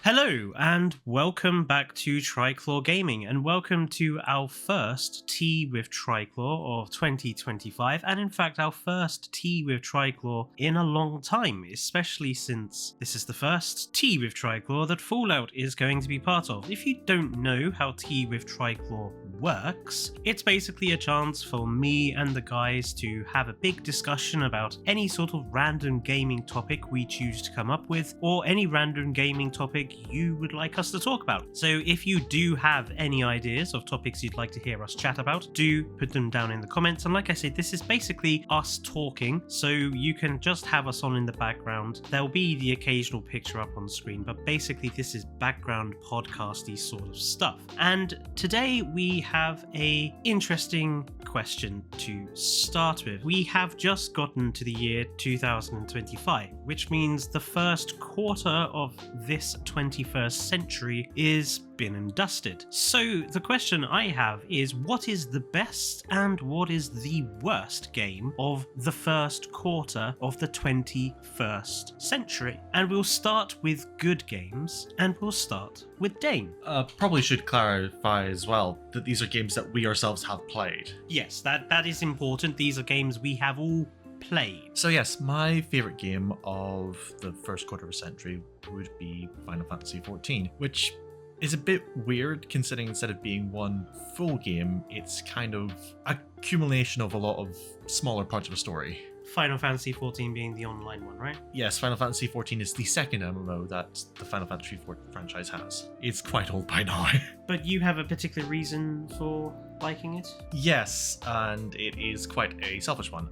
Hello, and welcome back to Triclaw Gaming, and welcome to our first Tea with Triclaw of 2025, and in fact our first Tea with Triclaw in a long time, especially since this is the first Tea with Triclaw that Fallout is going to be part of. If you don't know how Tea with Triclaw works, it's basically a chance for me and the guys to have a big discussion about any sort of random gaming topic we choose to come up with, or any random gaming topic you would like us to talk about. So if you do have any ideas of topics you'd like to hear us chat about, do put them down in the comments. And like I said, this is basically us talking, so you can just have us on in the background. There'll be the occasional picture up on the screen, but basically this is background podcasty sort of stuff. And today we have a interesting question to start with. We have just gotten to the year 2025, which means the first quarter of this 21st century is been and dusted. So the question I have is, what is the best and what is the worst game of the first quarter of the 21st century? And we'll start with good games, and we'll start with Dane. Probably should clarify as well that these are games that we ourselves have played. Yes, that is important. These are games we have all played. So yes, my favourite game of the first quarter of a century would be Final Fantasy XIV, which is a bit weird considering instead of being one full game, it's kind of a accumulation of a lot of smaller parts of a story. Final Fantasy XIV being the online one, right? Yes, Final Fantasy XIV is the second MMO that the Final Fantasy XIV franchise has. It's quite old by now. But you have a particular reason for liking it? Yes, and it is quite a selfish one.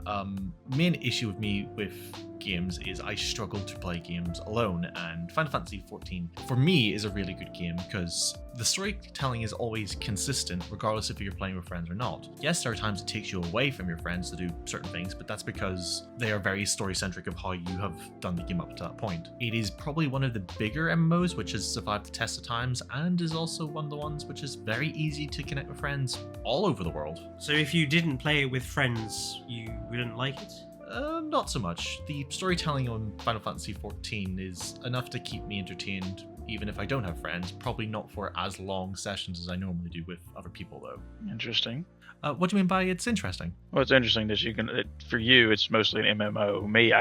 Main issue with me with games is I struggle to play games alone, and Final Fantasy XIV for me is a really good game because the storytelling is always consistent regardless if you're playing with friends or not. Yes, there are times it takes you away from your friends to do certain things, but that's because they are very story-centric of how you have done the game up to that point. It is probably one of the bigger MMOs which has survived the test of times, and is also one of the ones which is very easy to connect with friends all over the world. So if you didn't play it with friends, you wouldn't like it? Not so much. The storytelling on Final Fantasy XIV is enough to keep me entertained even if I don't have friends. Probably not for as long sessions as I normally do with other people though. Interesting. What do you mean by it's interesting? Well, it's interesting that you can, for you, it's mostly an MMO. Me,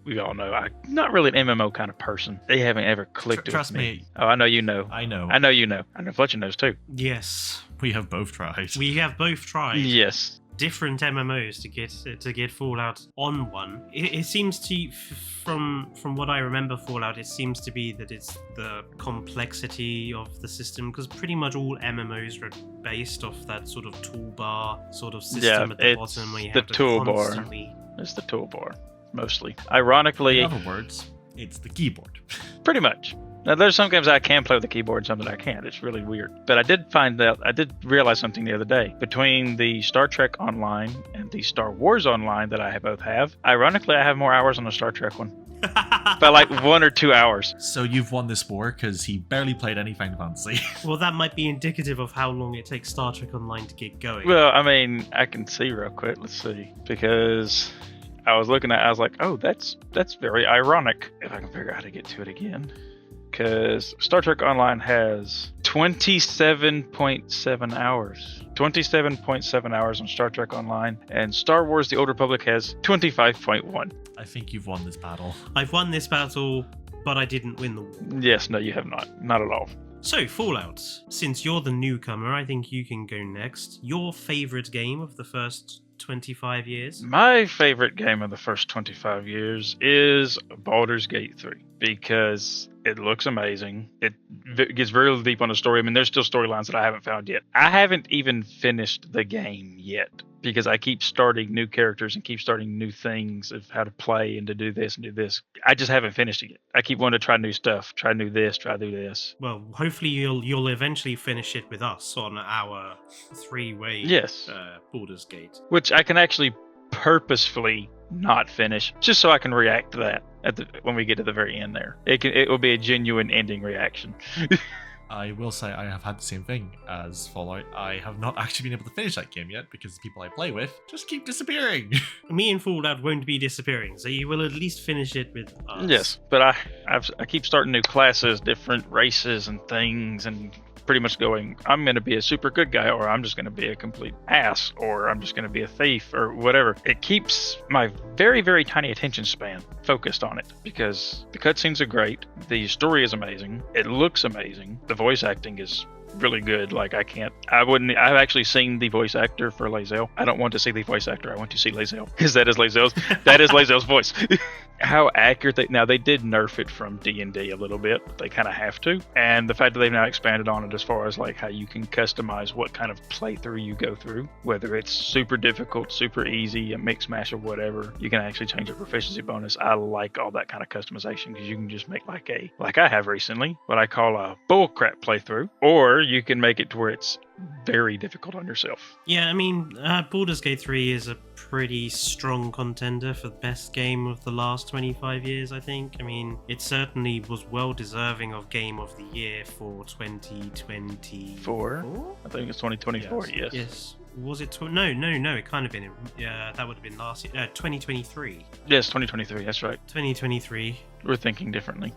we all know, I'm not really an MMO kind of person. They haven't ever clicked with me. Trust me. Oh, I know you know. I know. I know you know. I know Fletcher knows too. Yes. We have both tried. We have both tried. Yes. Different MMOs to get Fallout on one. It seems to, from what I remember Fallout, it seems to be that it's the complexity of the system, because pretty much all MMOs are based off that sort of toolbar sort of system at the bottom where you have to constantly... It's the toolbar, mostly. Ironically... In other words, it's the keyboard. Pretty much. Now, there's some games I can play with the keyboard and some that I can't. It's really weird. But I did realize something the other day. Between the Star Trek Online and the Star Wars Online that I both have, ironically, I have more hours on the Star Trek one. By like 1 or 2 hours. So you've won this war because he barely played any Final Fantasy. Well, that might be indicative of how long it takes Star Trek Online to get going. Well, I mean, I can see real quick. Let's see. Because I was looking at it, I was like, oh, that's very ironic. If I can figure out how to get to it again. Because Star Trek Online has 27.7 hours. 27.7 hours on Star Trek Online, and Star Wars The Old Republic has 25.1. I think you've won this battle. I've won this battle, but I didn't win the war. Yes, no, you have not. Not at all. So, Fallout, since you're the newcomer, I think you can go next. Your favourite game of the first 25 years? My favorite game of the first 25 years is Baldur's Gate 3, because it looks amazing. It gets very deep on the story. I mean, there's still storylines that I haven't found yet. I haven't even finished the game yet, because I keep starting new characters and keep starting new things of how to play and to do this and do this. I just haven't finished it yet. I keep wanting to try new stuff, try new this, try do this. Well, hopefully you'll eventually finish it with us on our three-way Baldur's Gate. Which I can actually purposefully not finish, just so I can react to that when we get to the very end there. It will be a genuine ending reaction. I will say I have had the same thing as Fallout. I have not actually been able to finish that game yet because the people I play with just keep disappearing. Me and Fallout won't be disappearing, so you will at least finish it with us. Yes, but I keep starting new classes, different races and things, and pretty much going, I'm going to be a super good guy, or I'm just going to be a complete ass, or I'm just going to be a thief, or whatever. It keeps my very, very tiny attention span focused on it because the cutscenes are great, the story is amazing, it looks amazing, the voice acting is really good. Like I've actually seen the voice actor for Lae'zel. I don't want to see the voice actor, I want to see Lae'zel, because that is Lae'zel's voice. How accurate now they did nerf it from D&D a little bit, but they kind of have to, and the fact that they've now expanded on it as far as like how you can customize what kind of playthrough you go through, whether it's super difficult, super easy, a mix mash or whatever, you can actually change your proficiency bonus. I like all that kind of customization because you can just make like I have recently what I call a bullcrap playthrough, or you can make it to where it's very difficult on yourself. Yeah, I mean, Baldur's Gate 3 is a pretty strong contender for the best game of the last 25 years, I think. I mean, it certainly was well deserving of Game of the Year for 2024. I think it's 2024, yes. Yes. Was it? No, it kind of been. That would have been last year. 2023. Yes, 2023, that's right. 2023. We're thinking differently.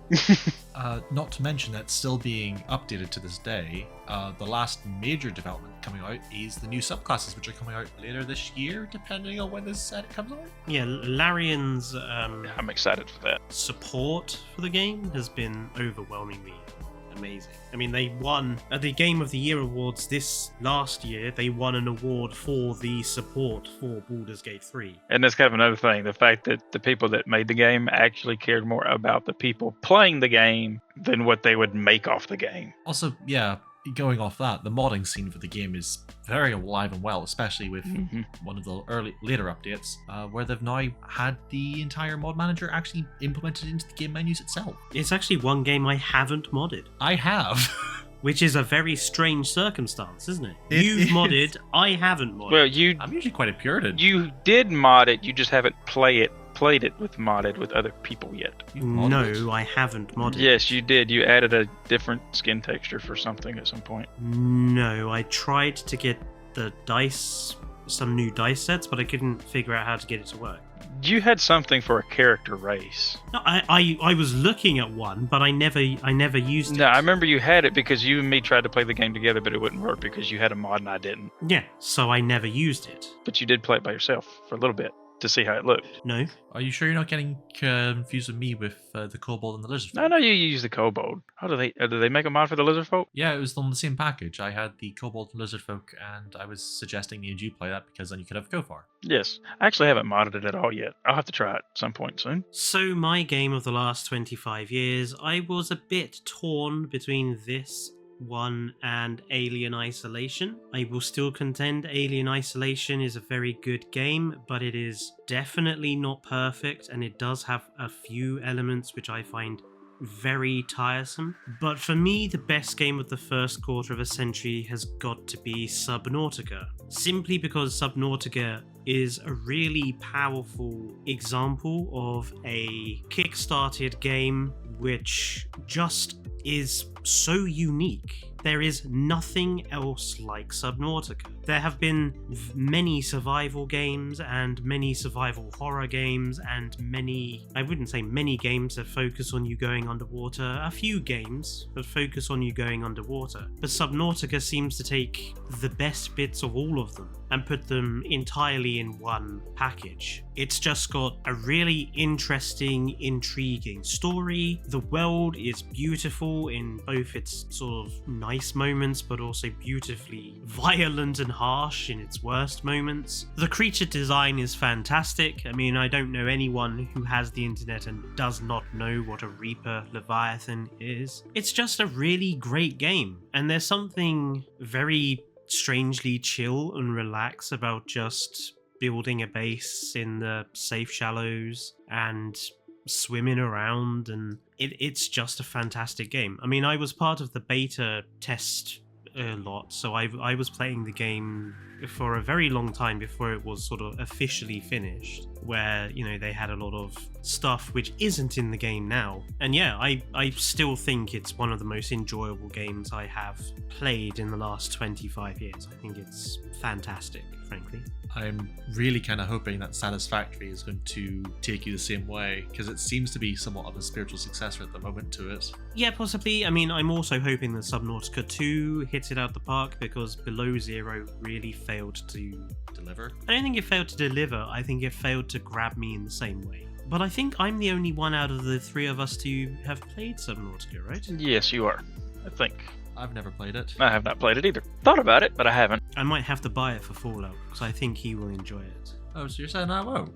Not to mention that still being updated to this day, the last major development coming out is the new subclasses, which are coming out later this year, depending on when this set comes out. Yeah, Larian's I'm excited for that. support for the game has been overwhelmingly amazing. I mean, they won at the Game of the Year Awards this last year. They won an award for the support for Baldur's Gate 3. And that's kind of another thing, the fact that the people that made the game actually cared more about the people playing the game than what they would make off the game. Also, yeah, going off that, the modding scene for the game is very alive and well, especially with one of the later updates, where they've now had the entire mod manager actually implemented into the game menus itself. It's actually one game I haven't modded. I have. Which is a very strange circumstance, isn't it? It You've is. modded, I haven't modded. Well, I'm usually quite a Puritan. you did mod it, you just haven't played it modded with other people yet. You've modded No, I haven't modded. Yes, you did. You added a different skin texture for something at some point. No, I tried to get some new dice sets, but I couldn't figure out how to get it to work. You had something for a character race. No, I was looking at one, but I never used it. No, I remember you had it because you and me tried to play the game together, but it wouldn't work because you had a mod and I didn't. Yeah, so I never used it. But you did play it by yourself for a little bit to see how it looked. No. Are you sure you're not getting confused with me with the kobold and the lizard? I know you use the kobold. How do they make a mod for the lizard folk? Yeah, it was on the same package. I had the kobold and lizard folk, and I was suggesting you play that because then you could have Gofar. Yes. I actually haven't modded it at all yet. I'll have to try it at some point soon. So my game of the last 25 years, I was a bit torn between this one and Alien Isolation. I will still contend Alien Isolation is a very good game, but it is definitely not perfect, and it does have a few elements which I find very tiresome. But for me, the best game of the first quarter of a century has got to be Subnautica. Simply because Subnautica is a really powerful example of a kickstarted game which just is so unique. There is nothing else like Subnautica. There have been many survival games and many survival horror games and I wouldn't say many games that focus on you going underwater, a few games that focus on you going underwater. But Subnautica seems to take the best bits of all of them and put them entirely in one package. It's just got a really interesting, intriguing story. The world is beautiful in both its sort of nice moments, but also beautifully violent and harsh in its worst moments. The creature design is fantastic. I mean, I don't know anyone who has the internet and does not know what a Reaper Leviathan is. It's just a really great game, and there's something very strangely chill and relaxed about just building a base in the safe shallows and swimming around, and it's just a fantastic game. I mean, I was part of the beta test a lot, so I was playing the game for a very long time before it was sort of officially finished, where, you know, they had a lot of stuff which isn't in the game now. And yeah, I still think it's one of the most enjoyable games I have played in the last 25 years. I think it's fantastic, frankly. I'm really kind of hoping that Satisfactory is going to take you the same way, because it seems to be somewhat of a spiritual successor at the moment to it. Yeah, possibly. I mean, I'm also hoping that Subnautica 2 hits it out the park, because Below Zero really failed to Deliver? I don't think it failed to deliver. I think it failed to grab me in the same way. But I think I'm the only one out of the three of us to have played Subnautica, right? Yes, you are. I think. I've never played it. I have not played it either. Thought about it, but I haven't. I might have to buy it for Fallout, because I think he will enjoy it. Oh, so you're saying I won't?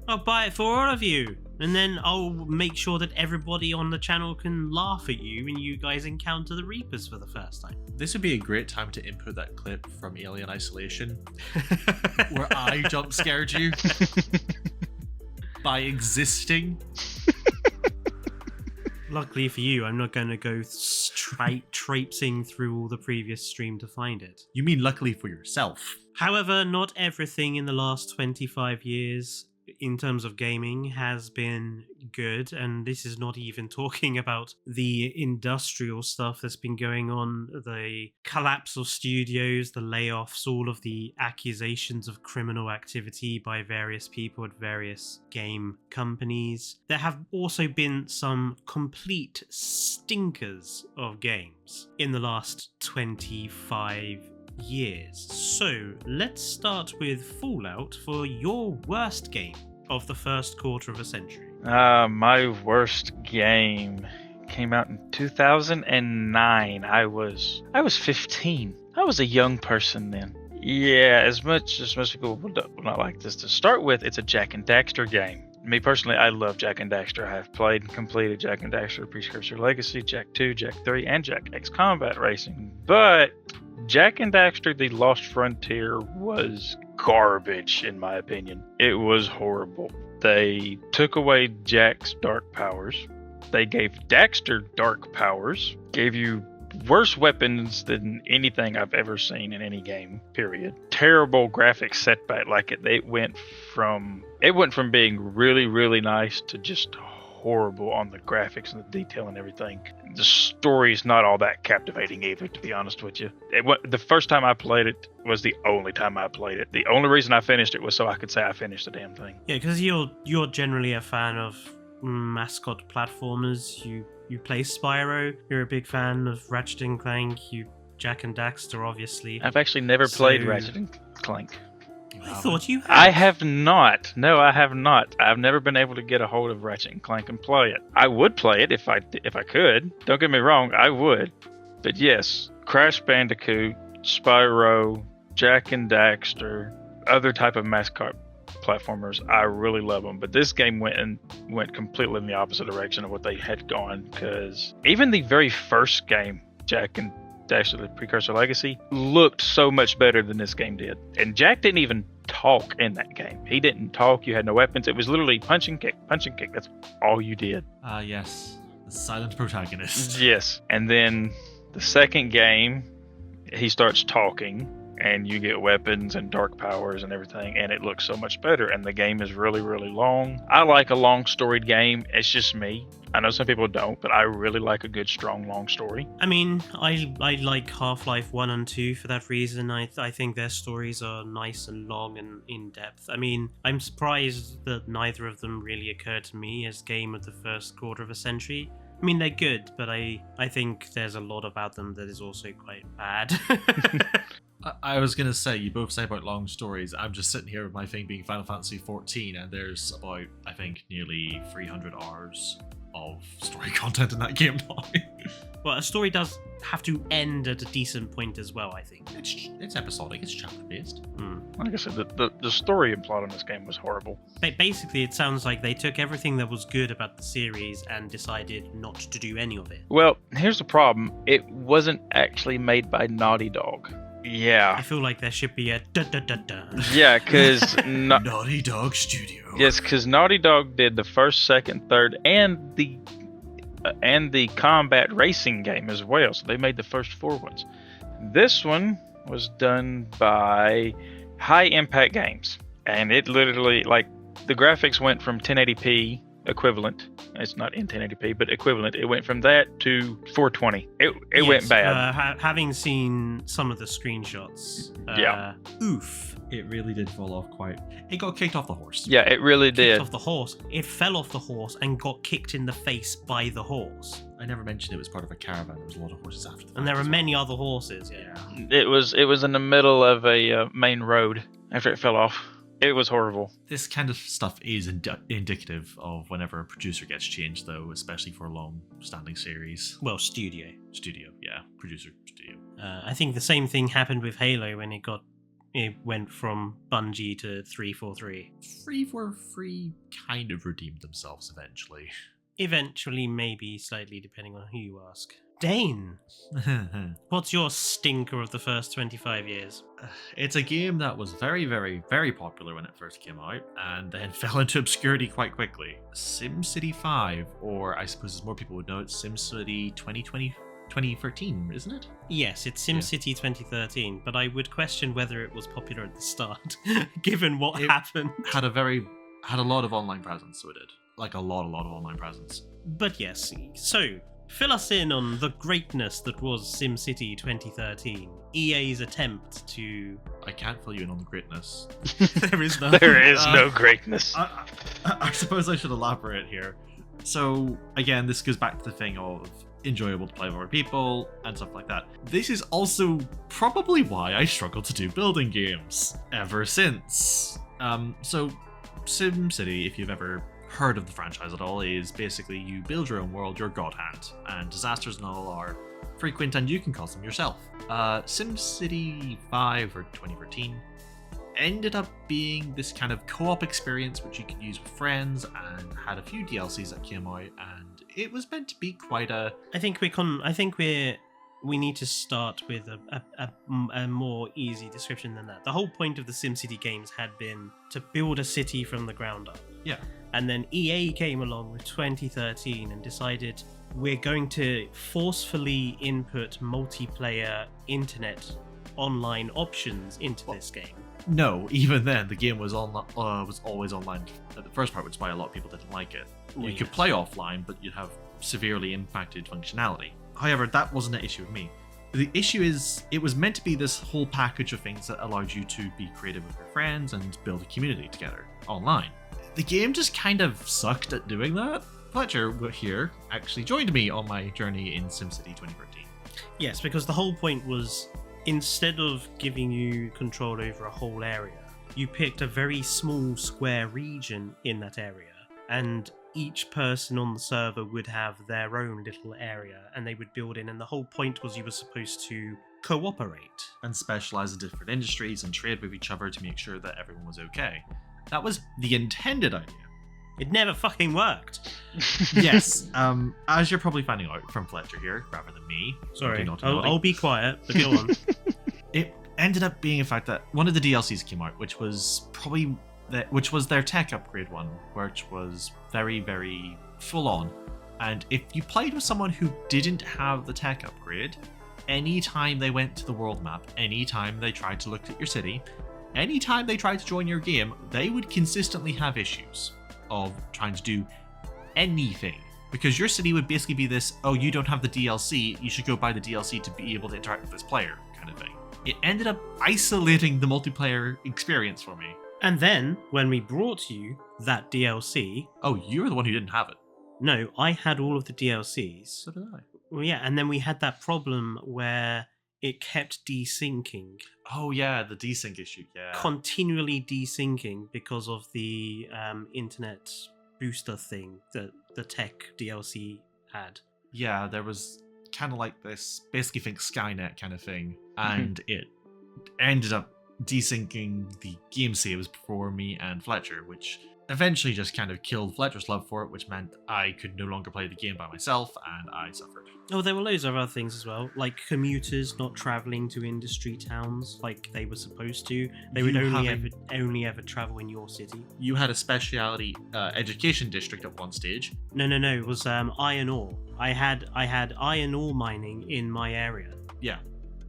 I'll buy it for all of you, and then I'll make sure that everybody on the channel can laugh at you when you guys encounter the Reapers for the first time. This would be a great time to input that clip from Alien Isolation, where I jump scared you by existing. Luckily for you, I'm not going to go traipsing through all the previous stream to find it. You mean luckily for yourself? However, not everything in the last 25 years in terms of gaming has been good, and this is not even talking about the industrial stuff that's been going on, the collapse of studios, the layoffs, all of the accusations of criminal activity by various people at various game companies. There have also been some complete stinkers of games in the last 25 years. So let's start with Fallout for your worst game of the first quarter of a century. My worst game came out in 2009. I was 15. I was a young person then. Yeah, as much as most people will not like this to start with, it's a Jak and Daxter game. Me personally, I love Jak and Daxter. I have played and completed Jak and Daxter Precursor Legacy, Jak 2, Jak 3, and Jak X Combat Racing. But Jak and Daxter The Lost Frontier was garbage, in my opinion. It was horrible. They took away Jak's dark powers. They gave Daxter dark powers. Gave you worse weapons than anything I've ever seen in any game, period. Terrible graphics setback. Like it went from being really, really nice to just horrible on the graphics and the detail and everything. The story's not all that captivating either, to be honest with you. The first time I played it was the only time I played it. The only reason I finished it was so I could say I finished the damn thing. Yeah, because you're generally a fan of mascot platformers. You play Spyro. You're a big fan of Ratchet and Clank. Jak and Daxter, obviously. I've actually never played Ratchet and Clank. I thought you had. I have not. No, I have not. I've never been able to get a hold of Ratchet and Clank and play it. I would play it if I could. Don't get me wrong, I would. But yes, Crash Bandicoot, Spyro, Jak and Daxter, other type of mascot platformers, I really love them. But this game went completely in the opposite direction of what they had gone, because even the very first game, Jak and Daxter the Precursor Legacy, looked so much better than this game did. And Jak didn't even talk in that game. He didn't talk. You had no weapons. It was literally punch and kick, punch and kick. That's all you did. Yes. The silent protagonist. Yes. And then the second game, he starts talking, and you get weapons and dark powers and everything, and it looks so much better. And the game is really, really long. I like a long storied game. It's just me. I know some people don't, but I really like a good, strong, long story. I mean, I like Half-Life 1 and 2 for that reason. I think their stories are nice and long and in-depth. I mean, I'm surprised that neither of them really occurred to me as game of the first quarter of a century. I mean, they're good, but I think there's a lot about them that is also quite bad. I was going to say, you both say about long stories. I'm just sitting here with my thing being Final Fantasy XIV, and there's about, I think, nearly 300 hours of story content in that game now. Well, a story does have to end at a decent point as well, I think. It's episodic, it's chapter-based. Like I said, the story and plot on this game was horrible. Basically, it sounds like they took everything that was good about the series and decided not to do any of it. Well, here's the problem. It wasn't actually made by Naughty Dog. Yeah. I feel like there should be a da-da-da-da. Yeah, because... Naughty Dog Studio. Yes, because Naughty Dog did the first, second, third, and the combat racing game as well. So they made the first 4 ones. This one was done by High Impact Games, and it literally, like, the graphics went from 1080p equivalent. It's not in 1080p, but equivalent. It went from that to 420. It went bad. Having seen some of the screenshots, Yeah. oof. It really did fall off quite. It got kicked off the horse. Yeah, it really Kicked did. off the horse. It fell off the horse and got kicked in the face by the horse. I never mentioned it was part of a caravan. There was a lot of horses after the And there fact are as many other horses. Yeah. It was in the middle of a main road after it fell off. It was horrible. This kind of stuff is indicative of whenever a producer gets changed, though, especially for a long-standing series. Well, studio. Studio, yeah. Producer, studio. I think the same thing happened with Halo when it went from Bungie to 343. 343 kind of redeemed themselves eventually. Eventually, maybe slightly, depending on who you ask. Dane, what's your stinker of the first 25 years? It's a game that was very, very, very popular when it first came out, and then fell into obscurity quite quickly. SimCity 5, or I suppose as more people would know, it's SimCity 2013, isn't it? Yes, it's SimCity 2013, but I would question whether it was popular at the start, given what happened. Had a lot of online presence, so it did. Like a lot of online presence. But yes, so fill us in on the greatness that was SimCity 2013. EA's attempt to... I can't fill you in on the greatness. There is no... There is no greatness. I suppose I should elaborate here. So, again, this goes back to the thing of enjoyable to play with other people and stuff like that. This is also probably why I struggle to do building games ever since. So, SimCity, if you've ever heard of the franchise at all, is basically you build your own world, your god hand, and disasters and all are frequent and you can cause them yourself. SimCity 5 or 2013 ended up being this kind of co-op experience which you could use with friends, and had a few DLCs that came out, and it was meant to be quite a... I think we need to start with a more easy description than that. The whole point of the SimCity games had been to build a city from the ground up. Yeah. And then EA came along with 2013 and decided we're going to forcefully input multiplayer internet online options into this game. No, even then, the game was always online at the first part, which is why a lot of people didn't like it. Well, you could play offline, but you'd have severely impacted functionality. However, that wasn't an issue with me. The issue is, it was meant to be this whole package of things that allowed you to be creative with your friends and build a community together online. The game just kind of sucked at doing that. Fletcher here actually joined me on my journey in SimCity 2013. Yes, because the whole point was, instead of giving you control over a whole area, you picked a very small square region in that area, and each person on the server would have their own little area, and they would build in, and the whole point was you were supposed to cooperate. And specialize in different industries and trade with each other to make sure that everyone was okay. That was the intended idea. It never fucking worked. Yes, as you're probably finding out from Fletcher here, rather than me. Sorry, Naughty. I'll be quiet, but go on. It ended up being a fact that one of the DLCs came out, which was their tech upgrade one, which was very, very full on. And if you played with someone who didn't have the tech upgrade, anytime they went to the world map, anytime they tried to look at your city, anytime they tried to join your game, they would consistently have issues of trying to do anything. Because your city would basically be this, oh, you don't have the DLC, you should go buy the DLC to be able to interact with this player kind of thing. It ended up isolating the multiplayer experience for me. And then, when we brought you that DLC... Oh, you're the one who didn't have it. No, I had all of the DLCs. So did I. Well, yeah, and then we had that problem where it kept desyncing. Oh yeah, the desync issue, yeah. Continually desyncing because of the internet booster thing that the tech DLC had. Yeah, there was kind of like this, basically think Skynet kind of thing, and it ended up desyncing the game saves for me and Fletcher, which eventually just kind of killed Fletcher's love for it, which meant I could no longer play the game by myself, and I suffered. Oh, there were loads of other things as well, like commuters not travelling to industry towns like they were supposed to. They would only ever travel in your city. You had a speciality education district at one stage. No, it was iron ore. I had iron ore mining in my area. Yeah.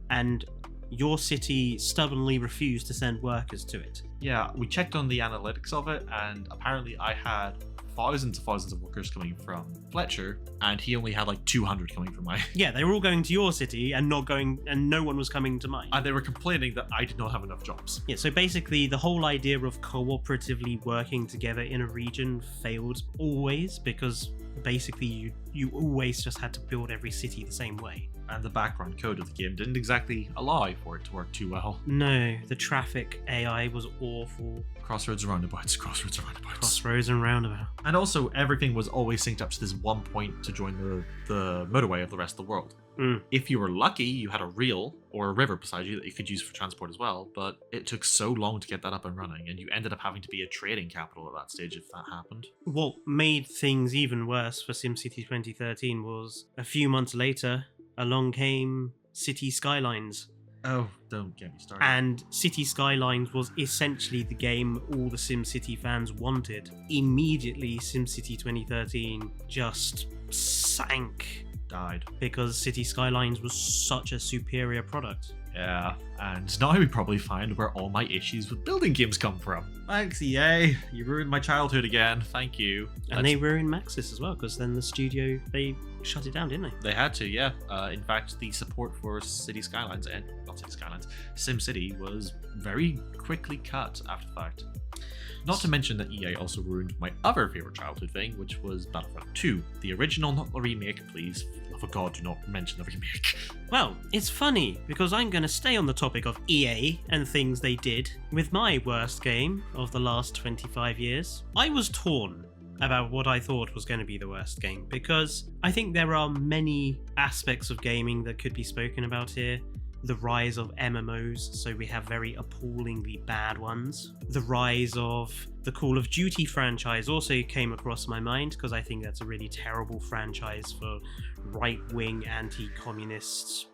And your city stubbornly refused to send workers to it. Yeah, we checked on the analytics of it, and apparently I had thousands of workers coming from Fletcher, and he only had like 200 coming from mine. Yeah, they were all going to your city and no one was coming to mine. And they were complaining that I did not have enough jobs. Yeah, so basically the whole idea of cooperatively working together in a region failed always, because basically you always just had to build every city the same way. And the background code of the game didn't exactly allow for it to work too well. No, the traffic AI was awful. Crossroads, roundabouts, crossroads, roundabouts. Crossroads and roundabout. And also, everything was always synced up to this one point to join the motorway of the rest of the world. If you were lucky, you had a reel or a river beside you that you could use for transport as well, but it took so long to get that up and running, and you ended up having to be a trading capital at that stage if that happened. What made things even worse for SimCity 2013 was a few months later, along came City Skylines. Oh, don't get me started. And City Skylines was essentially the game all the SimCity fans wanted. Immediately, SimCity 2013 just sank. Died. Because City Skylines was such a superior product. Yeah, and now we probably find where all my issues with building games come from. Thanks, EA. You ruined my childhood again. Thank you. And they ruined Maxis as well, because then the studio, they shut it down, didn't they? They had to, yeah. In fact, the support for City Skylines, and not City Skylines, SimCity was very quickly cut after the fact. Not to mention that EA also ruined my other favorite childhood thing, which was Battlefront 2. The original, not the remake, please. For God, do not mention the remake. Well, it's funny, because I'm going to stay on the topic of EA and things they did with my worst game of the last 25 years. I was torn about what I thought was going to be the worst game, because I think there are many aspects of gaming that could be spoken about here. The rise of MMOs, so we have very appallingly bad ones. The rise of the Call of Duty franchise also came across my mind, because I think that's a really terrible franchise for right-wing, anti-communist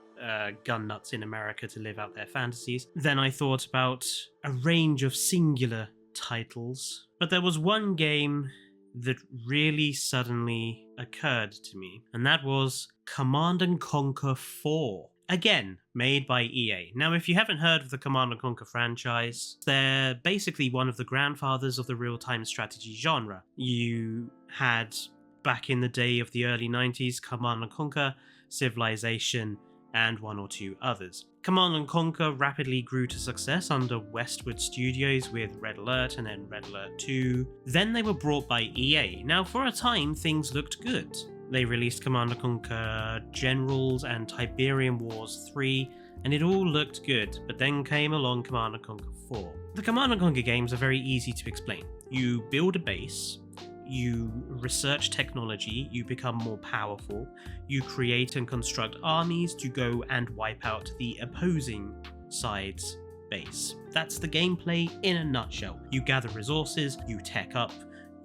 gun nuts in America to live out their fantasies. Then I thought about a range of singular titles, but there was one game that really suddenly occurred to me, and that was Command & Conquer 4. Again, made by EA. Now, if you haven't heard of the Command & Conquer franchise, they're basically one of the grandfathers of the real-time strategy genre. You had, back in the day of the early 90s, Command & Conquer, Civilization, and one or two others. Command & Conquer rapidly grew to success under Westwood Studios with Red Alert and then Red Alert 2. Then they were brought by EA. Now, for a time, things looked good. They released Command & Conquer Generals and Tiberium Wars 3, and it all looked good, but then came along Command & Conquer 4. The Command & Conquer games are very easy to explain. You build a base, you research technology, you become more powerful, you create and construct armies to go and wipe out the opposing side's base. That's the gameplay in a nutshell. You gather resources, you tech up,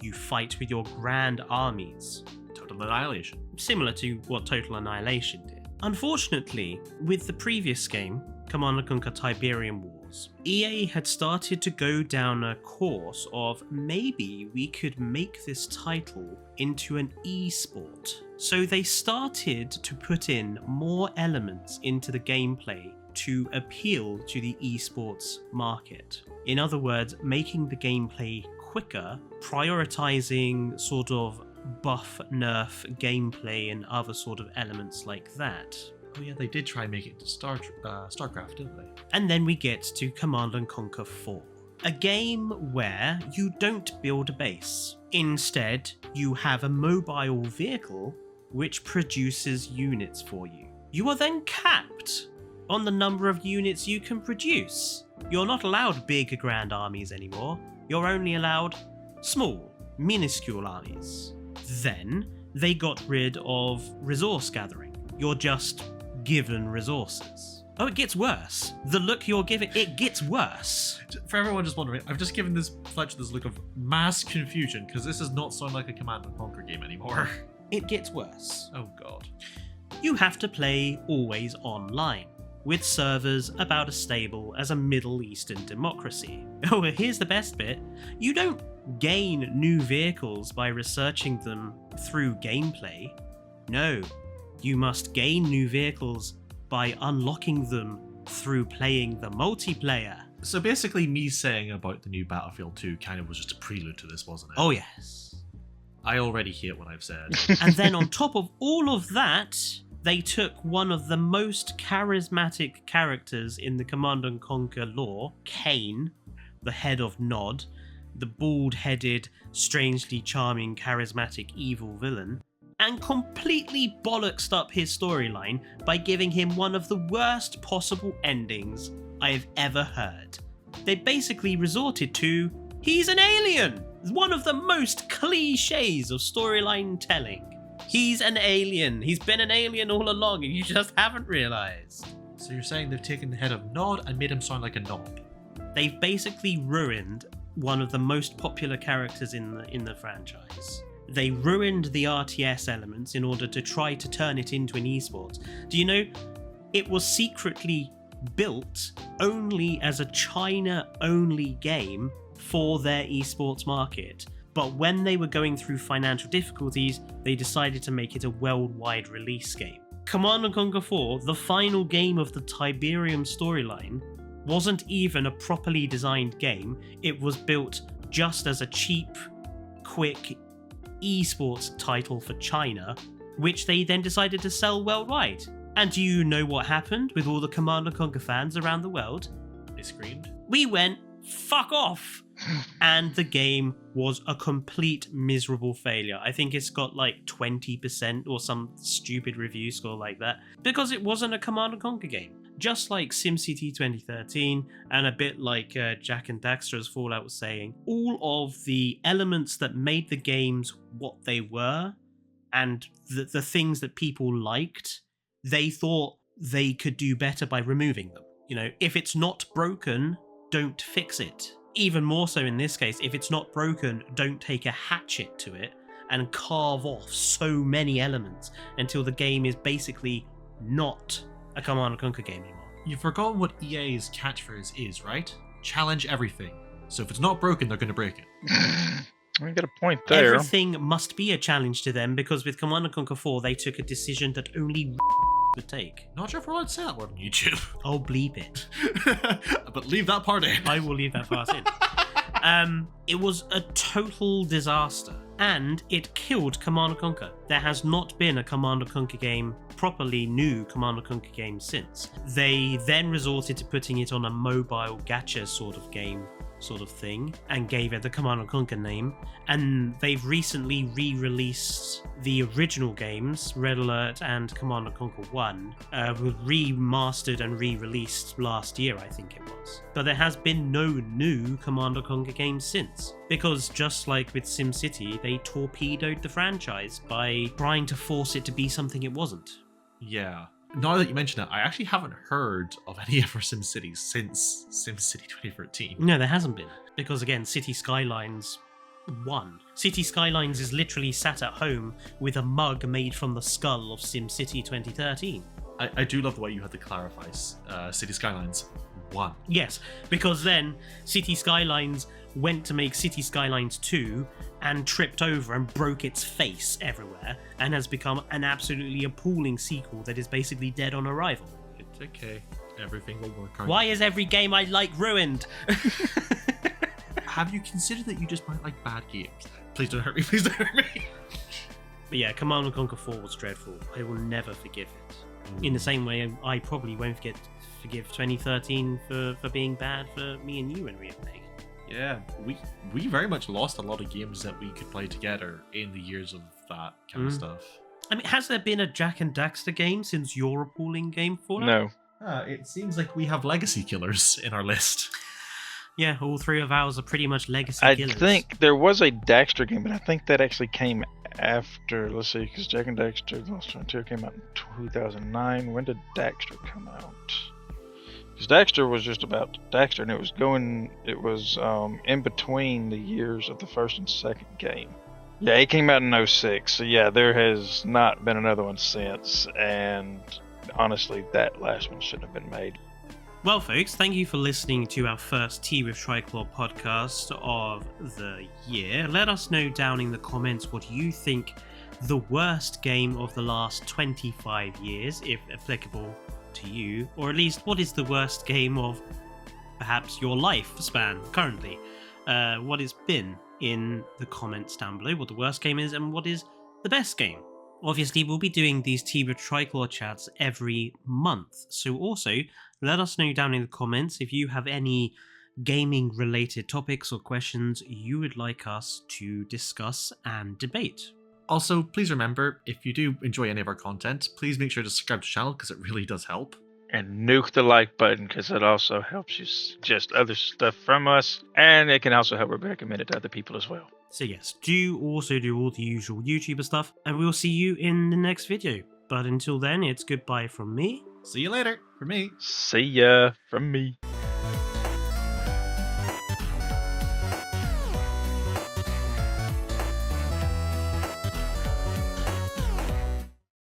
you fight with your grand armies. Total Annihilation. Similar to what Total Annihilation did. Unfortunately, with the previous game, Command & Conquer Tiberium Wars, EA had started to go down a course of maybe we could make this title into an e-sport. So they started to put in more elements into the gameplay to appeal to the esports market. In other words, making the gameplay quicker, prioritizing sort of buff, nerf gameplay and other sort of elements like that. Oh yeah, they did try and make it into StarCraft, didn't they? And then we get to Command & Conquer 4. A game where you don't build a base. Instead, you have a mobile vehicle which produces units for you. You are then capped on the number of units you can produce. You're not allowed big grand armies anymore. You're only allowed small, minuscule armies. Then they got rid of resource gathering. You're just given resources. Oh, it gets worse. The look you're given, it gets worse. For everyone just wondering, I've just given this Fletcher this look of mass confusion because this does not sound like a Command & Conquer game anymore. It gets worse. Oh god. You have to play always online, with servers about as stable as a Middle Eastern democracy. Oh, here's the best bit. You don't gain new vehicles by researching them through gameplay. No, you must gain new vehicles by unlocking them through playing the multiplayer. So basically, me saying about the new Battlefield 2 kind of was just a prelude to this, wasn't it? Oh yes. I already hate what I've said. And then on top of all of that, they took one of the most charismatic characters in the Command & Conquer lore, Kane, the head of Nod, the bald-headed, strangely charming, charismatic evil villain, and completely bollocksed up his storyline by giving him one of the worst possible endings I've ever heard. They basically resorted to, he's an alien! One of the most cliches of storyline telling. He's an alien. He's been an alien all along and you just haven't realised. So you're saying they've taken the head of Nod and made him sound like a knob? They've basically ruined one of the most popular characters in the franchise. They ruined the RTS elements in order to try to turn it into an esports. Do you know, it was secretly built only as a China-only game for their esports market. But when they were going through financial difficulties, they decided to make it a worldwide release game. Command & Conquer 4, the final game of the Tiberium storyline, wasn't even a properly designed game. It was built just as a cheap, quick esports title for China, which they then decided to sell worldwide. And do you know what happened with all the Command & Conquer fans around the world? They screamed. We went, fuck off! And the game was a complete miserable failure. I think it's got like 20% or some stupid review score like that, because it wasn't a Command & Conquer game. Just like SimCity 2013, and a bit like Jack and Daxter's Fallout was saying, all of the elements that made the games what they were, and the things that people liked, they thought they could do better by removing them. You know, if it's not broken, don't fix it. Even more so in this case, if it's not broken, don't take a hatchet to it and carve off so many elements until the game is basically not a Command & Conquer game anymore. You've forgotten what EA's catchphrase is, right? Challenge everything. So if it's not broken, they're going to break it. I get a point there. Everything must be a challenge to them, because with Command & Conquer 4, they took a decision that only would take. Not sure if we're allowed to say that word on YouTube. I'll bleep it. But leave that part in. I will leave that part in. It was a total disaster, and it killed Command & Conquer. There has not been a Command & Conquer game, properly new Command & Conquer game, since. They then resorted to putting it on a mobile gacha sort of game, sort of thing, and gave it the Command & Conquer name. And they've recently re-released the original games, Red Alert and Command & Conquer 1, were remastered and re-released last year, I think it was. But there has been no new Command & Conquer games since, because just like with SimCity, they torpedoed the franchise by trying to force it to be something it wasn't. Yeah. Now that you mention it, I actually haven't heard of any other SimCities since SimCity 2013. No, there hasn't been. Because again, City Skylines 1. City Skylines is literally sat at home with a mug made from the skull of SimCity 2013. I do love the way you had to clarify City Skylines 1. Yes, because then City Skylines went to make City Skylines 2 and tripped over and broke its face everywhere and has become an absolutely appalling sequel that is basically dead on arrival. It's okay. Everything will work out. Why is every game I like ruined? Have you considered that you just might like bad games? Please don't hurt me. Please don't hurt me. But yeah, Command & Conquer 4 was dreadful. I will never forgive it. In the same way, I probably won't forgive 2013 for being bad for me and you when we played. Yeah, we very much lost a lot of games that we could play together in the years of that kind of stuff. I mean, has there been a Jack and Daxter game since your appalling game Fallout? No. It seems like we have legacy killers in our list. Yeah, all three of ours are pretty much legacy I killers. think there was a Daxter game, but I think that actually came after, let's see, because Jack and Daxter Lost Frontier came out in 2009. When did Daxter come out? Because Daxter was just about Daxter, and it was in between the years of the first and second game. Yeah, it came out in 06, so yeah, there has not been another one since, and honestly, that last one shouldn't have been made. Well, folks, thank you for listening to our first Tea with Triclaw podcast of the year. Let us know down in the comments what you think the worst game of the last 25 years, if applicable to you, or at least what is the worst game of perhaps your lifespan currently. What it's been in the comments down below, what the worst game is, and what is the best game. Obviously, we'll be doing these Tea with Triclaw chats every month, so also let us know down in the comments if you have any gaming related topics or questions you would like us to discuss and debate. Also, please remember, if you do enjoy any of our content, please make sure to subscribe to the channel because it really does help. And nuke the like button because it also helps you suggest other stuff from us, and it can also help recommend it to other people as well. So yes, do also do all the usual YouTuber stuff, and we'll see you in the next video. But until then, it's goodbye from me. See you later, for me. See ya from me.